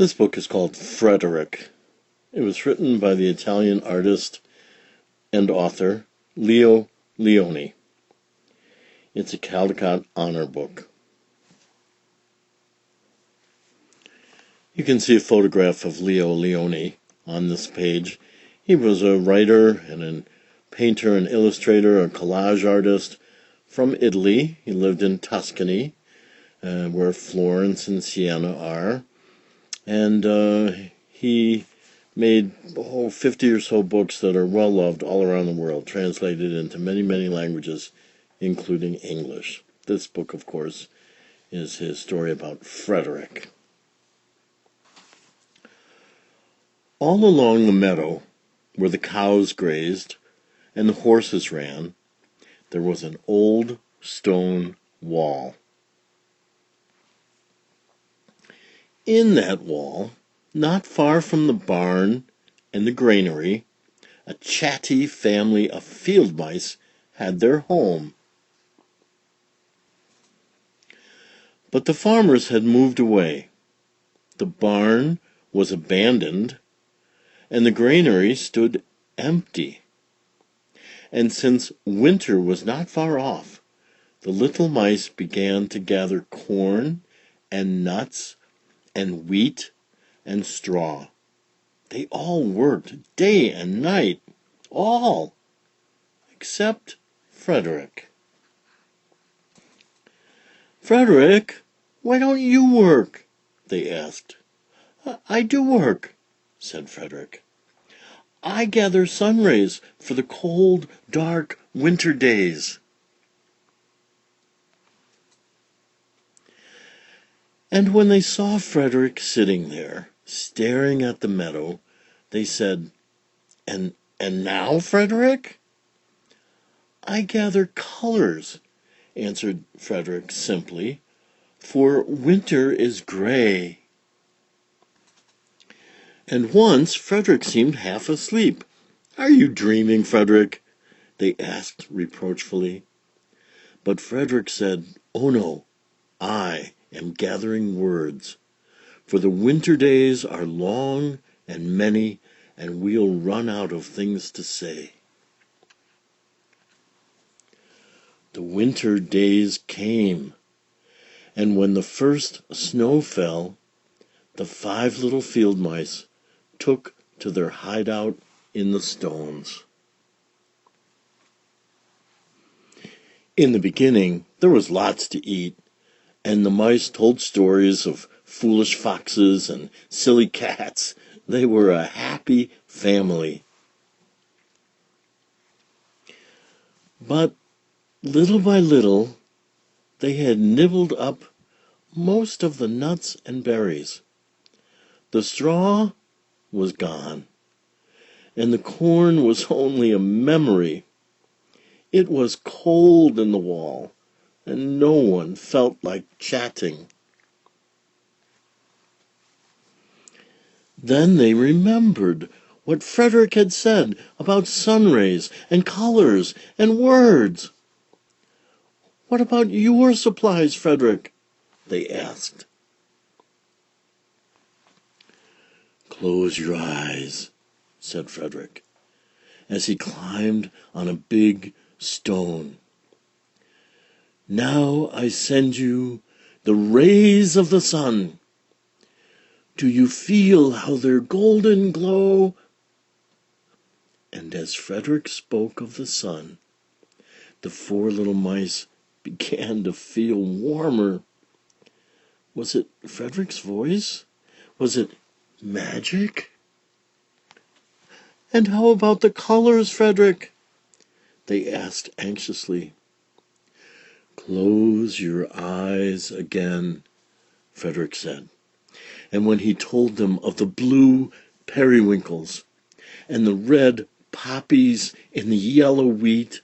This book is called Frederick. It was written by the Italian artist and author Leo Lionni. It's a Caldecott honor book. You can see a photograph of Leo Lionni on this page. He was a writer and a painter and illustrator, a collage artist from Italy. He lived in Tuscany, where Florence and Siena are. And he made 50 or so books that are well loved all around the world, translated into many, many languages, including English. This book, of course, is his story about Frederick. All along the meadow, where the cows grazed and the horses ran, there was an old stone wall. In that wall, not far from the barn and the granary, a chatty family of field mice had their home. But the farmers had moved away. The barn was abandoned, and the granary stood empty. And since winter was not far off, the little mice began to gather corn and nuts and wheat and straw. They all worked day and night, all except Frederick. "Frederick, why don't you work?" they asked. I do work," said Frederick. "I gather sun rays for the cold, dark winter days." And when they saw Frederick sitting there, staring at the meadow, they said, And now, Frederick?" "I gather colors," answered Frederick simply, "for winter is gray." And once Frederick seemed half asleep. "Are you dreaming, Frederick?" they asked reproachfully. But Frederick said, "Oh no, I am gathering words, for the winter days are long and many, and we'll run out of things to say." The winter days came, and when the first snow fell, the 5 little field mice took to their hideout in the stones. In the beginning, there was lots to eat, and the mice told stories of foolish foxes and silly cats. They were a happy family. But little by little, they had nibbled up most of the nuts and berries. The straw was gone, and the corn was only a memory. It was cold in the wall, and no one felt like chatting. Then they remembered what Frederick had said about sun rays and colors and words. "What about your supplies, Frederick?" they asked. "Close your eyes," said Frederick, as he climbed on a big stone. "Now I send you the rays of the sun. Do you feel how their golden glow?" And as Frederick spoke of the sun, the 4 little mice began to feel warmer. Was it Frederick's voice? Was it magic? "And how about the colors, Frederick?" they asked anxiously. "Close your eyes again," Frederick said. And when he told them of the blue periwinkles and the red poppies in the yellow wheat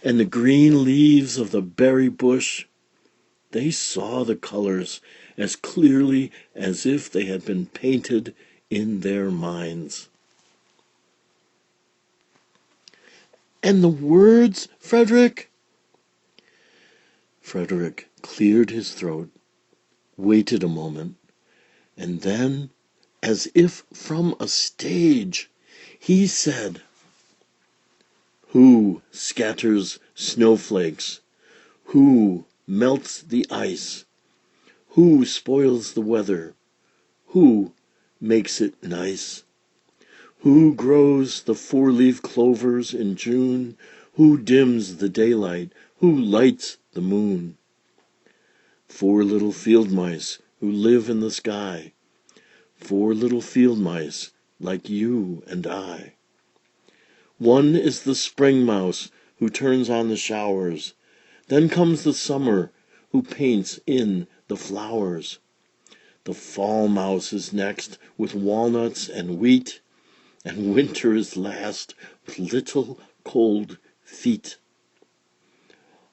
and the green leaves of the berry bush, they saw the colors as clearly as if they had been painted in their minds. "And the words, Frederick?" Frederick cleared his throat, waited a moment, And then, as if from a stage, he said, "Who scatters snowflakes? Who melts the ice? Who spoils the weather? Who makes it nice? Who grows the four-leaf clovers in June? Who dims the daylight? Who lights the moon? 4 little field mice who live in the sky. 4 little field mice like you and I. One is the spring mouse who turns on the showers. Then comes the summer who paints in the flowers. The fall mouse is next with walnuts and wheat. And winter is last with little cold feet.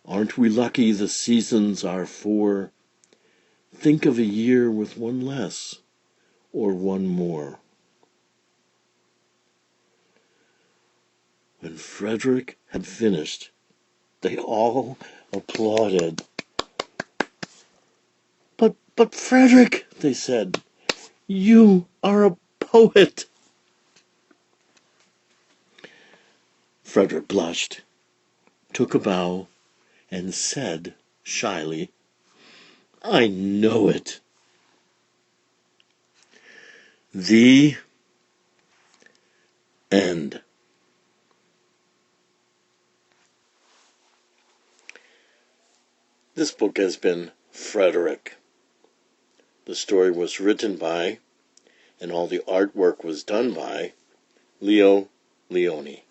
Aren't we lucky the seasons are 4? Think of a year with one less or one more." When Frederick had finished, they all applauded. But Frederick," they said, "you are a poet." Frederick blushed, took a bow, and said shyly, "I know it." The end. This book has been Frederick. The story was written by, and all the artwork was done by, Leo Lionni.